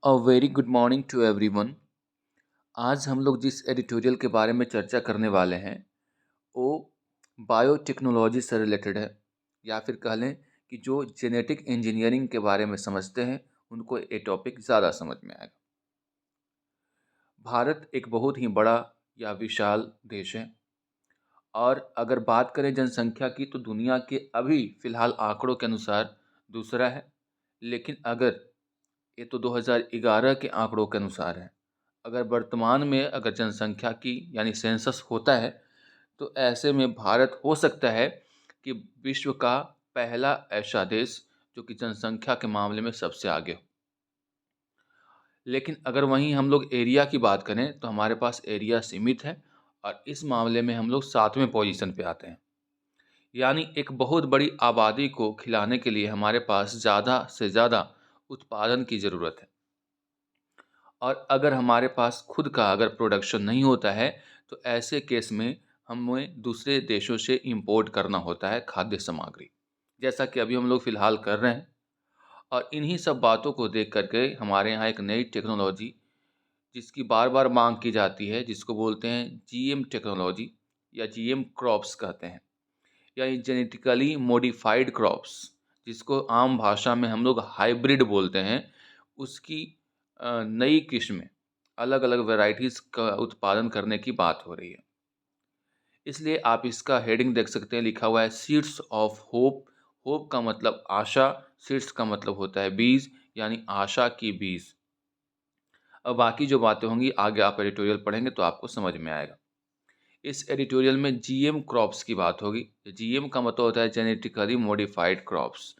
A very good morning to everyone. आज हम लोग जिस एडिटोरियल के बारे में चर्चा करने वाले हैं वो बायोटेक्नोलॉजी से रिलेटेड है, या फिर कह लें कि जो जेनेटिक इंजीनियरिंग के बारे में समझते हैं उनको ये टॉपिक ज़्यादा समझ में आएगा। भारत एक बहुत ही बड़ा या विशाल देश है, और अगर बात करें जनसंख्या की तो दुनिया के अभी फ़िलहाल आंकड़ों के अनुसार दूसरा है। लेकिन अगर ये तो 2011 के आंकड़ों के अनुसार है। अगर वर्तमान में अगर जनसंख्या की यानी सेंसस होता है तो ऐसे में भारत हो सकता है कि विश्व का पहला ऐसा देश जो कि जनसंख्या के मामले में सबसे आगे हो। लेकिन अगर वहीं हम लोग एरिया की बात करें तो हमारे पास एरिया सीमित है, और इस मामले में हम लोग 7वें पोजीशन पे आते हैं। यानी एक बहुत बड़ी आबादी को खिलाने के लिए हमारे पास ज़्यादा से ज़्यादा उत्पादन की ज़रूरत है। और अगर हमारे पास खुद का अगर प्रोडक्शन नहीं होता है तो ऐसे केस में हमें दूसरे देशों से इंपोर्ट करना होता है खाद्य सामग्री, जैसा कि अभी हम लोग फ़िलहाल कर रहे हैं। और इन्हीं सब बातों को देख कर के हमारे यहाँ एक नई टेक्नोलॉजी जिसकी बार बार मांग की जाती है, जिसको बोलते हैं जीएम टेक्नोलॉजी या जीएम क्रॉप्स कहते हैं, या जेनेटिकली मॉडिफाइड क्रॉप्स, जिसको आम भाषा में हम लोग हाइब्रिड बोलते हैं, उसकी नई किस्में अलग अलग वैरायटीज़ का उत्पादन करने की बात हो रही है। इसलिए आप इसका हेडिंग देख सकते हैं, लिखा हुआ है सीड्स ऑफ होप। होप का मतलब आशा, सीड्स का मतलब होता है बीज, यानी आशा की बीज। अब बाकी जो बातें होंगी आगे आप एडिटोरियल पढ़ेंगे तो आपको समझ में आएगा। इस एडिटोरियल में जीएम क्रॉप्स की बात होगी। जीएम का मतलब होता है genetically modified crops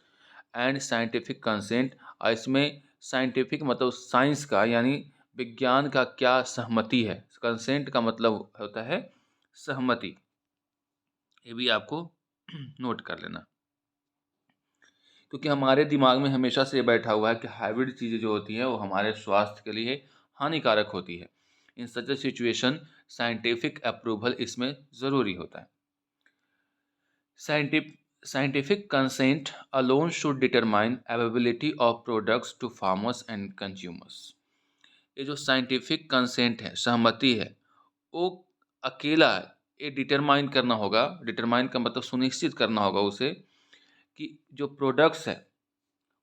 and scientific consent. और इसमें साइंटिफिक मतलब साइंस का यानी विज्ञान का क्या सहमति है। कंसेंट का मतलब होता है सहमति। ये भी आपको नोट कर लेना, क्योंकि हमारे दिमाग में हमेशा से ये बैठा हुआ है कि हाइब्रिड चीज़ें जो होती हैं वो हमारे स्वास्थ्य के लिए हानिकारक होती है। इन सच ए सिचुएशन साइंटिफिक अप्रूवल इसमें ज़रूरी होता है। Scientific consent alone should determine availability of products to farmers and consumers। ये जो साइंटिफिक कंसेंट है, सहमति है, वो अकेला ये डिटरमाइन करना होगा। डिटरमाइन का मतलब सुनिश्चित करना होगा उसे कि जो प्रोडक्ट्स है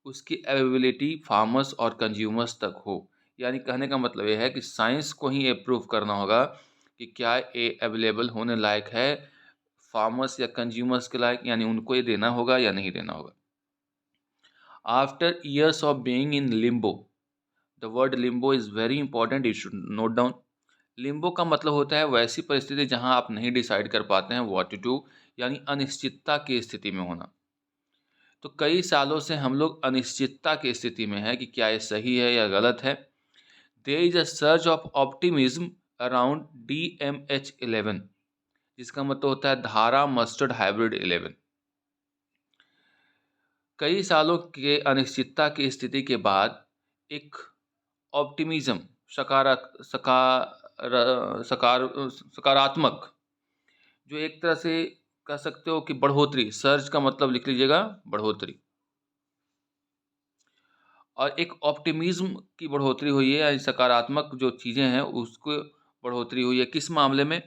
उसकी अवेलेबिलिटी फार्मर्स और कंज्यूमर्स तक हो। यानी कहने का मतलब ये है कि साइंस को ही अप्रूव करना होगा कि क्या ये अवेलेबल होने लायक है फार्मर्स या कंज्यूमर्स के लायक, यानी उनको ये देना होगा या नहीं देना होगा। After years of being in Limbo, the word Limbo is very important, you should note down. Limbo का मतलब होता है वैसी परिस्थिति जहां आप नहीं डिसाइड कर पाते हैं व्हाट टू डू, यानी अनिश्चितता की स्थिति में होना। तो कई सालों से हम लोग अनिश्चितता की स्थिति में है कि क्या ये सही है या गलत है। There is a surge of optimism around DMH11, जिसका मतलब होता है धारा मस्टर्ड हाइब्रिड 11। कई सालों के अनिश्चितता की स्थिति के बाद एक ऑप्टिमिज्म, सकारात्मक, जो एक तरह से कह सकते हो कि बढ़ोतरी, सर्ज का मतलब लिख लीजिएगा बढ़ोतरी, और एक ऑप्टिमिज्म की बढ़ोतरी हुई है, यानी सकारात्मक जो चीज़ें हैं उसको बढ़ोतरी हुई है। किस मामले में?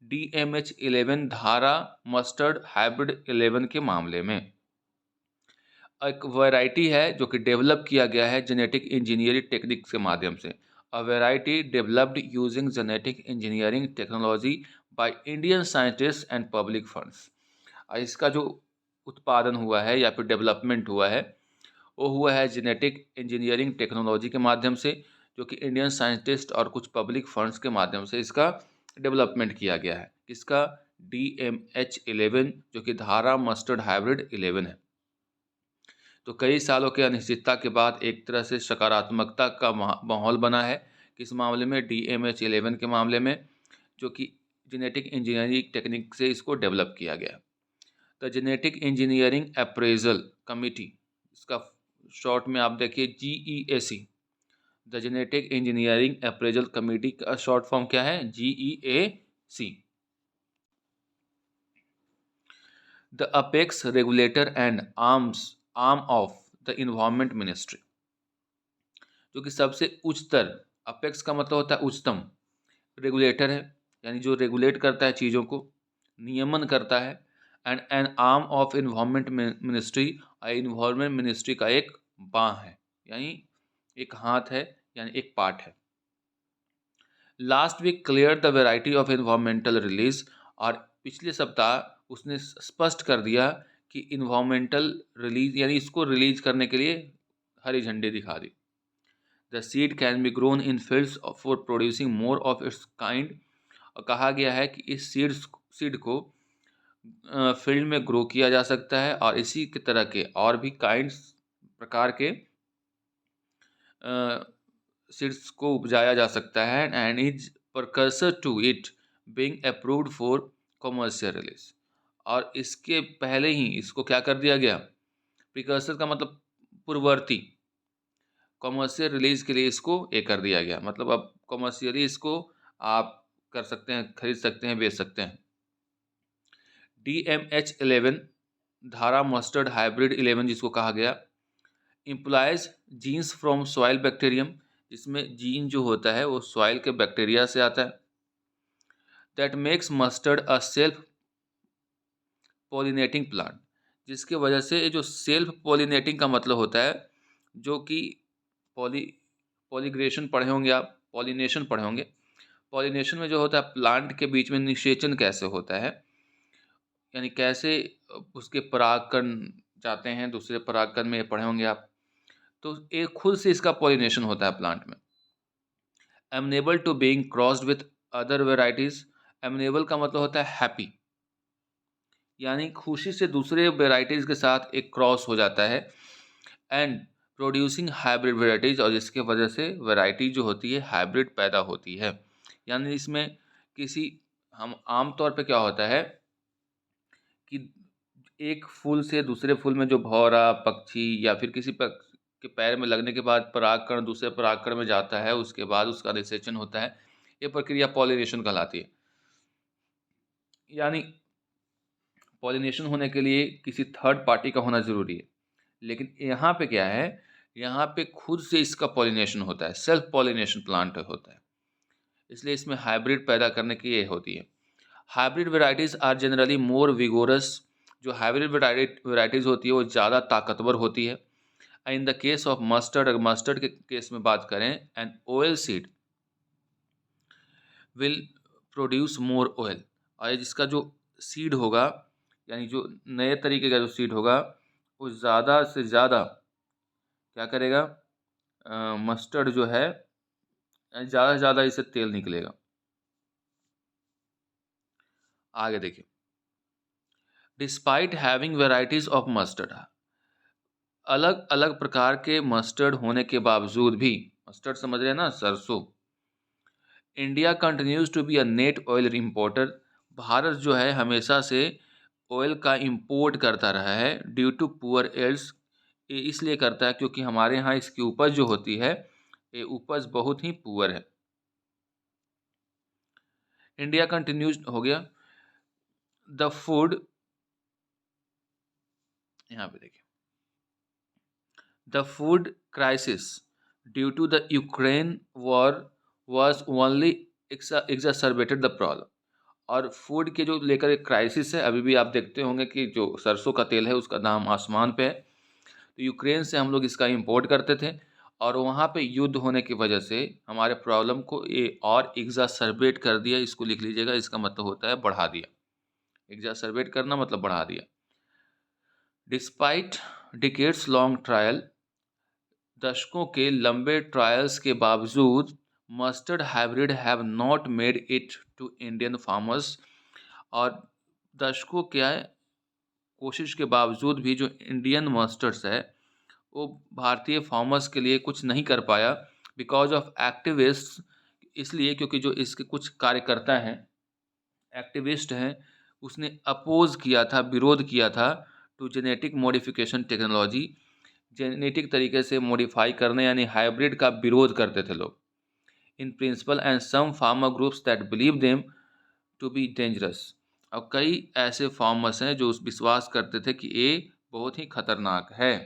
DMH11 धारा मस्टर्ड हाइब्रिड 11 के मामले में। एक वैरायटी है जो कि डेवलप किया गया है जेनेटिक इंजीनियरिंग टेक्निक्स के माध्यम से। A variety developed using genetic engineering technology by Indian scientist and public funds. इसका जो उत्पादन हुआ है या फिर डेवलपमेंट हुआ है वो हुआ है जेनेटिक इंजीनियरिंग टेक्नोलॉजी के माध्यम से, जो कि इंडियन साइंटिस्ट और कुछ पब्लिक फंड्स के माध्यम से इसका डेवलपमेंट किया गया है। इसका DMH11 जो कि धारा मस्टर्ड हाइब्रिड 11 है। तो कई सालों के अनिश्चितता के बाद एक तरह से सकारात्मकता का माहौल बना है। किस मामले में? DMH11 के मामले में, जो कि जेनेटिक इंजीनियरिंग टेक्निक से इसको डेवलप किया गया। The genetic engineering appraisal committee, इसका शॉर्ट में आप देखिए GEAC। The genetic engineering appraisal committee का शॉर्ट फॉर्म क्या है? GEAC। The apex regulator and arm of the environment ministry, जो कि सबसे उच्चतर, अपेक्स का मतलब होता है उच्चतम, रेगुलेटर है, यानी जो रेगुलेट करता है चीज़ों को, नियमन करता है। And N arm of environment ministry, environment ministry का एक बाँ है, यानी एक हाथ है, यानी एक पार्ट है। Last week clear the variety of environmental release, और पिछले सप्ताह उसने स्पष्ट कर दिया कि इन्वायरमेंटल रिलीज यानी इसको रिलीज करने के लिए हरी झंडी दिखा दी। The seed can be grown in fields for producing more of its kind, और कहा गया है कि इस सीड को फील्ड में ग्रो किया जा सकता है और इसी की तरह के और भी काइंड्स, प्रकार के सीड्स को उपजाया जा सकता है। And is precursor to it being approved for commercial release, और इसके पहले ही इसको क्या कर दिया गया, प्रिकर्सर का मतलब पूर्ववर्ती, कमर्शियल रिलीज के लिए इसको ये कर दिया गया, मतलब अब कमर्शियली इसको आप कर सकते हैं, खरीद सकते हैं, बेच सकते हैं। DMH11 धारा मस्टर्ड हाइब्रिड 11 जिसको कहा गया, implies genes from soil bacterium, जिसमें जीन जो होता है वो सॉइल के बैक्टीरिया से आता है। That makes mustard a self pollinating plant, जिसके वजह से ये जो सेल्फ पॉलिनेटिंग का मतलब होता है, जो कि पॉली पॉलीग्रेशन पढ़े होंगे आप, पॉलिनेशन पढ़े होंगे। पॉलिनेशन में जो होता है प्लांट के बीच में निषेचन कैसे होता है, यानी कैसे उसके परागकण जाते हैं दूसरे परागकण में, पढ़े होंगे आप। तो एक खुद से इसका पॉलिनेशन होता है प्लांट में। Amenable to being crossed with other varieties, amenable का मतलब होता है हैप्पी, यानी खुशी से दूसरे वेराइटीज के साथ एक क्रॉस हो जाता है। एंड प्रोड्यूसिंग हाइब्रिड वेराइटीज, और जिसके वजह से वेराइटी जो होती है हाइब्रिड पैदा होती है। यानी इसमें किसी, हम आमतौर पे क्या होता है कि एक फूल से दूसरे फूल में जो भौरा पक्षी या फिर किसी पक्षी के पैर में लगने के बाद परागकण दूसरे परागकण में जाता है, उसके बाद उसका निषेचन होता है, ये प्रक्रिया पॉलिनेशन कहलाती है। यानी पॉलिनेशन होने के लिए किसी थर्ड पार्टी का होना ज़रूरी है, लेकिन यहाँ पे क्या है, यहाँ पे खुद से इसका पॉलिनेशन होता है, सेल्फ पॉलिनेशन प्लांट होता है, इसलिए इसमें हाइब्रिड पैदा करने की ये होती है। Hybrid varieties are generally more vigorous, जो हाइब्रिड वेराइटीज़ होती है वो ज़्यादा ताकतवर होती है। In the case of mustard, अगर मस्टर्ड के केस में बात करें, and oil seed will produce more oil, और जिसका जो सीड होगा, यानी जो नए तरीके का जो सीड होगा, वो ज़्यादा से ज़्यादा क्या करेगा, मस्टर्ड जो है ज़्यादा से ज़्यादा इससे तेल निकलेगा। आगे देखिए, despite having varieties of mustard, अलग अलग प्रकार के मस्टर्ड होने के बावजूद भी, मस्टर्ड समझ रहे हैं ना, सरसों, India continues to be a net oil importer, Bharat जो है हमेशा से ऑयल का इंपोर्ट करता रहा है। ड्यू टू पुअर एल्ड्स, ये इसलिए करता है क्योंकि हमारे यहाँ इसकी उपज जो होती है, ये उपज बहुत ही पुअर है। इंडिया कंटिन्यूज हो गया। द फूड, यहाँ पे देखिए, the food crisis due to the Ukraine war was only exacerbated the problem, और फूड के जो लेकर एक क्राइसिस है, अभी भी आप देखते होंगे कि जो सरसों का तेल है उसका दाम आसमान पे है। तो यूक्रेन से हम लोग इसका इंपोर्ट करते थे, और वहाँ पे युद्ध होने की वजह से हमारे प्रॉब्लम को ये और एग्जासर्बेट कर दिया। इसको लिख लीजिएगा, इसका मतलब होता है बढ़ा दिया। एग्जासर्बेट करना मतलब बढ़ा दिया। डिस्पाइट डिकेड्स लॉन्ग ट्रायल, दशकों के लंबे ट्रायल्स के बावजूद mustard hybrid have not made it to Indian farmers, और दशकों क्या है कोशिश के बावजूद भी जो इंडियन मस्टर्ड्स है वो भारतीय फार्मर्स के लिए कुछ नहीं कर पाया, बिकॉज ऑफ एक्टिविस्ट, इसलिए क्योंकि जो इसके कुछ कार्यकर्ता हैं, एक्टिविस्ट हैं, उसने अपोज किया था, विरोध किया था to genetic modification technology, genetic तरीके से मॉडिफाई करने यानी हाइब्रिड का विरोध करते थे लोग। In principle and some farmer groups that believe them to be dangerous, और कई ऐसे फार्मर्स हैं जो उस विश्वास करते थे कि ये बहुत ही खतरनाक है।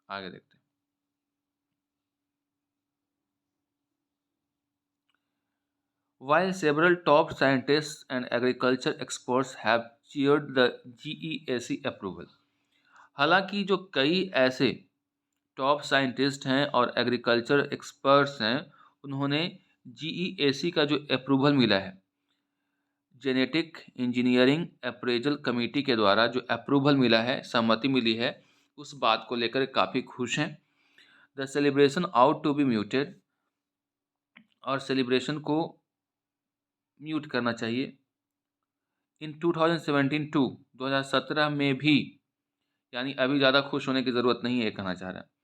आगे देखते हैं। While several top scientists and agriculture experts have cheered the GEAC approval, हालांकि जो कई ऐसे टॉप साइंटिस्ट हैं और एग्रीकल्चर एक्सपर्ट्स हैं, उन्होंने जीईएसी का जो अप्रूवल मिला है, जेनेटिक इंजीनियरिंग अप्रेजल कमेटी के द्वारा जो अप्रूवल मिला है, सहमति मिली है, उस बात को लेकर काफ़ी खुश हैं। The celebration out to be muted, और सेलिब्रेशन को म्यूट करना चाहिए। इन 2017 टू 2017 में भी, यानी अभी ज़्यादा खुश होने की ज़रूरत नहीं है, ये कहना चाह रहा है।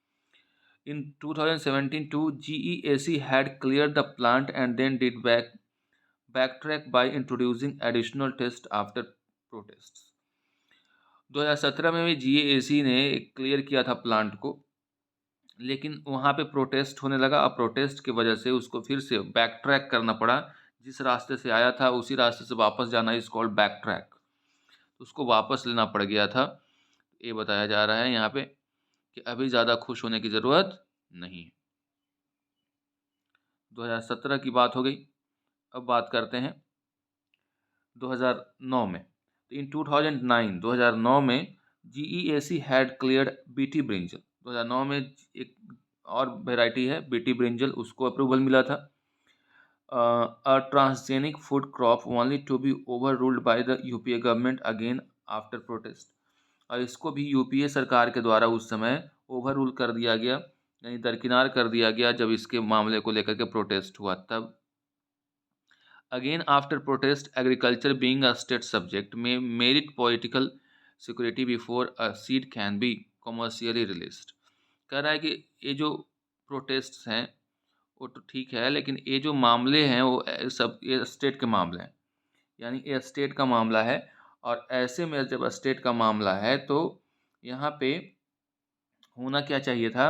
In 2017 too, GEAC had cleared the plant and then did backtrack by introducing additional tests after protests. 2017 में भी GEAC ने क्लियर किया था प्लांट को, लेकिन वहाँ पे प्रोटेस्ट होने लगा, और प्रोटेस्ट की वजह से उसको फिर से बैक ट्रैक करना पड़ा। जिस रास्ते से आया था उसी रास्ते से वापस जाना इज कॉल्ड बैक ट्रैक, उसको वापस लेना पड़ गया था। ये बताया जा रहा है यहाँ पे कि अभी ज़्यादा खुश होने की ज़रूरत नहीं है। 2017 की बात हो गई, अब बात करते हैं 2009 में। तो इन 2009 में GEAC had cleared BT brinjal. 2009 में एक और वेराइटी है बीटी ब्रिंजल, उसको अप्रूवल मिला था। A transgenic food crop only to be overruled by the UPA government again after protest. और इसको भी यूपीए सरकार के द्वारा उस समय ओवर रूल कर दिया गया, यानी दरकिनार कर दिया गया, जब इसके मामले को लेकर के प्रोटेस्ट हुआ तब। Again after protest, agriculture being a state subject में merit political security before a seed can be commercially released. कह रहा है कि ये जो प्रोटेस्ट हैं वो तो ठीक है, लेकिन ये जो मामले हैं वो सब ये स्टेट के मामले हैं, यानी ये स्टेट का मामला है। और ऐसे में जब स्टेट का मामला है तो यहाँ पे होना क्या चाहिए था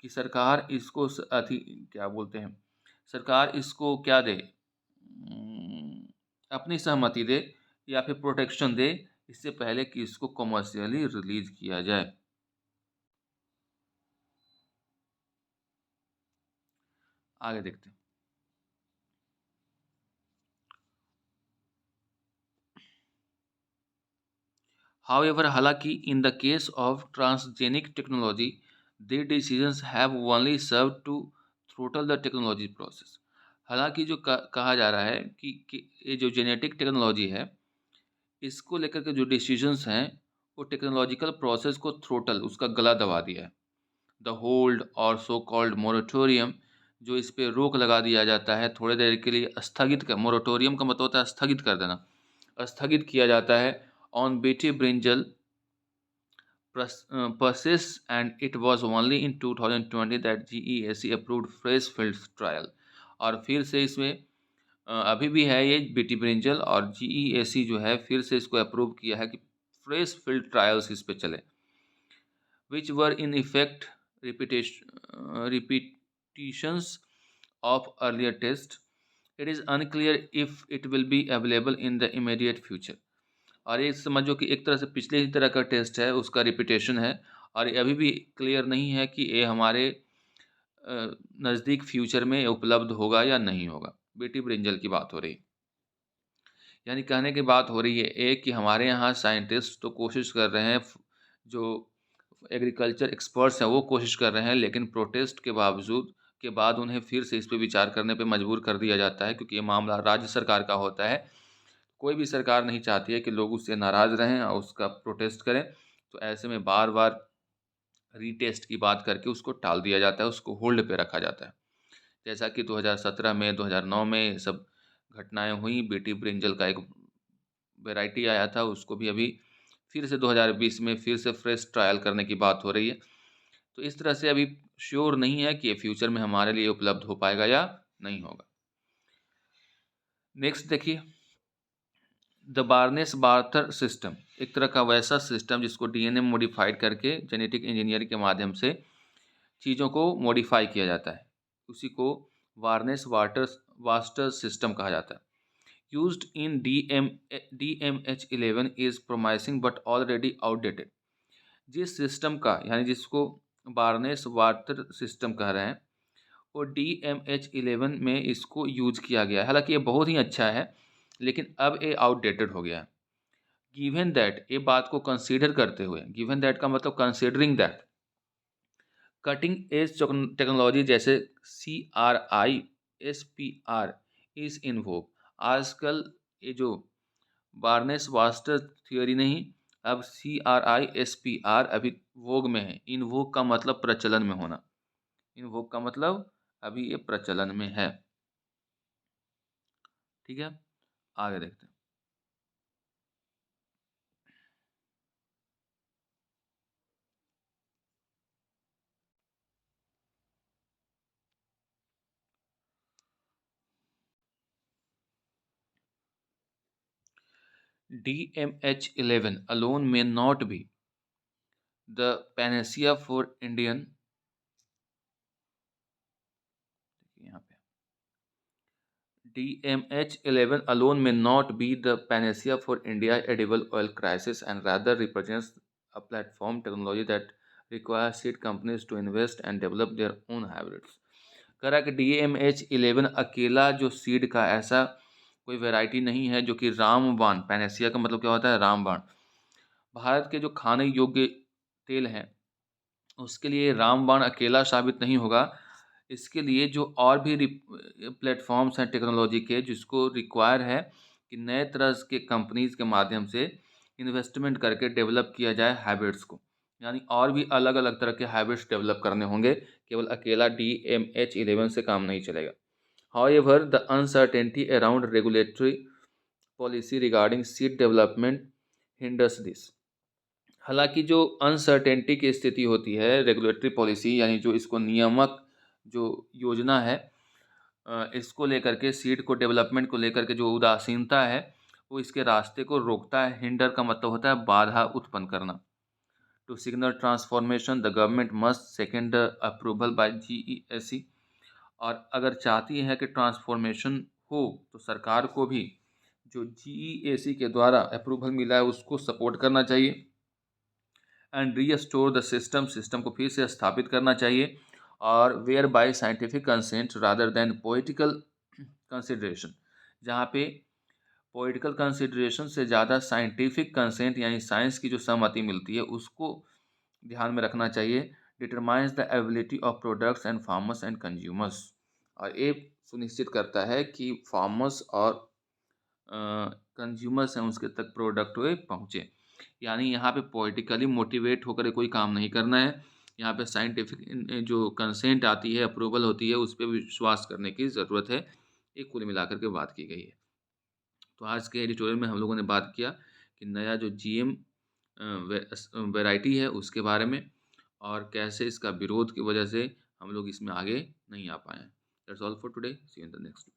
कि सरकार इसको अथी क्या बोलते हैं, सरकार इसको क्या दे, अपनी सहमति दे या फिर प्रोटेक्शन दे, इससे पहले कि इसको कॉमर्शियली रिलीज किया जाए। आगे देखते हैं। However, हालांकि in the case of transgenic technology, their decisions have only served to throttle the technology process। हालांकि जो कहा जा रहा है कि ये जो जेनेटिक टेक्नोलॉजी है, इसको लेकर के जो डिसीजंस हैं वो टेक्नोलॉजिकल प्रोसेस को थ्रोटल, उसका गला दबा दिया है। द होल्ड और सो कॉल्ड मोरेटोरियम, जो इस पे रोक लगा दिया जाता है थोड़ी देर के लिए, स्थगित कर, मोरेटोरियम का मतलब होता है स्थगित कर देना, स्थगित किया जाता है on BT brinjal persists, and it was only in 2020 that GEAC approved fresh field trial। और फिर से इसमें अभी भी है ये बीटी ब्रिंजल, और GEAC जो है फिर से इसको अप्रूव किया है कि फ्रेश फील्ड ट्रायल्स इस पे चले, which were in effect repetitions of earlier test. It is unclear if it will be available in the immediate future. और ये समझो कि एक तरह से पिछले ही तरह का टेस्ट है, उसका रिपीटेशन है, और ये अभी भी क्लियर नहीं है कि ये हमारे नज़दीक फ्यूचर में उपलब्ध होगा या नहीं होगा। बेटी ब्रिंजल की बात हो रही, यानी कहने की बात हो रही है एक कि हमारे यहाँ साइंटिस्ट तो कोशिश कर रहे हैं, जो एग्रीकल्चर एक्सपर्ट्स हैं वो कोशिश कर रहे हैं, लेकिन प्रोटेस्ट के बावजूद के बाद उन्हें फिर से इस पर विचार करने पर मजबूर कर दिया जाता है, क्योंकि ये मामला राज्य सरकार का होता है। कोई भी सरकार नहीं चाहती है कि लोग उससे नाराज़ रहें और उसका प्रोटेस्ट करें, तो ऐसे में बार बार रीटेस्ट की बात करके उसको टाल दिया जाता है, उसको होल्ड पे रखा जाता है। जैसा कि 2017 में 2009 में ये सब घटनाएं हुई, बेटी ब्रिंजल का एक वेराइटी आया था, उसको भी अभी फिर से 2020 में फिर से फ्रेश ट्रायल करने की बात हो रही है। तो इस तरह से अभी श्योर नहीं है कि ये फ्यूचर में हमारे लिए उपलब्ध हो पाएगा या नहीं होगा। नेक्स्ट देखिए, द बार्नेस बार्थर सिस्टम, एक तरह का वैसा सिस्टम जिसको डीएनए मॉडिफाइड करके जेनेटिक इंजीनियर के माध्यम से चीज़ों को मॉडिफाई किया जाता है, उसी को बार्नेस वास्टर सिस्टम कहा जाता है। Used in DMH11 is promising but already outdated. जिस सिस्टम का, यानी जिसको बार्नेस वाटर सिस्टम कह रहे हैं, वो DMH11 में इसको यूज़ किया गया है। हालाँकि ये बहुत ही अच्छा है, लेकिन अब ये आउटडेटेड हो गया है। गिवन दैट, ये बात को कंसीडर करते हुए, गिवन दैट का मतलब considering that, cutting edge technology जैसे CRISPR इज़ इन वोग। आजकल ये जो बार्नेस वास्टर थ्योरी नहीं, अब CRISPR अभी वोग में है। इन वोग का मतलब प्रचलन में होना। इन वोग का मतलब अभी ये प्रचलन में है। ठीक है, आगे देखते हैं। DMH11 alone may not be the panacea for Indian, यहाँ पे DMH11 alone may not be the panacea for India edible oil crisis and rather represents a platform technology that requires seed companies to invest and develop their own hybrids. कह रहा है कि DMH11 अकेला जो seed का ऐसा कोई variety नहीं है जो कि रामबाण, पैनेसिया का मतलब क्या होता है, रामबाण, भारत के जो खाने योग्य तेल हैं उसके लिए रामबाण अकेला साबित नहीं होगा। इसके लिए जो और भी प्लेटफॉर्म्स हैं टेक्नोलॉजी के, जिसको रिक्वायर है कि नए तरह के कंपनीज के माध्यम से इन्वेस्टमेंट करके डेवलप किया जाए हाइब्रिड्स को। यानी और भी अलग अलग तरह के हाइब्रिड्स डेवलप करने होंगे, केवल अकेला DMH11 से काम नहीं चलेगा। However, the uncertainty around regulatory policy regarding seed development hinders this. हालांकि जो अनसर्टेनिटी की स्थिति होती है रेगुलेटरी पॉलिसी, यानी जो इसको नियामक जो योजना है, इसको लेकर के सीड को डेवलपमेंट को लेकर के जो उदासीनता है वो इसके रास्ते को रोकता है। हिंडर का मतलब होता है बाधा उत्पन्न करना। To signal transformation the government must second approval by GESE। और अगर चाहती है कि ट्रांसफॉर्मेशन हो तो सरकार को भी जो GESE के द्वारा अप्रूवल मिला है उसको सपोर्ट करना चाहिए। एंड रीस्टोर द सिस्टम को फिर से स्थापित करना चाहिए। और whereby scientific consent rather than political consideration, जहाँ पे पोइटिकल कंसिडरेशन से ज़्यादा साइंटिफिक कंसेंट यानी साइंस की जो सहमति मिलती है उसको ध्यान में रखना चाहिए। Determines the ability of products and farmers and consumers, और ये सुनिश्चित करता है कि फार्मर्स और कंज्यूमर्स हैं उसके तक प्रोडक्ट वे पहुँचे। यानी यहाँ पे पॉलिटिकली मोटिवेट होकर कोई काम नहीं करना है। यहाँ पे साइंटिफिक जो कंसेंट आती है, अप्रूवल होती है, उस पर विश्वास करने की ज़रूरत है। ये कुल मिलाकर के बात की गई है। तो आज के एडिटोरियल में हम लोगों ने बात किया कि नया जो GM वैरायटी है उसके बारे में, और कैसे इसका विरोध की वजह से हम लोग इसमें आगे नहीं आ पाए हैं। That's all for today, see you in the next.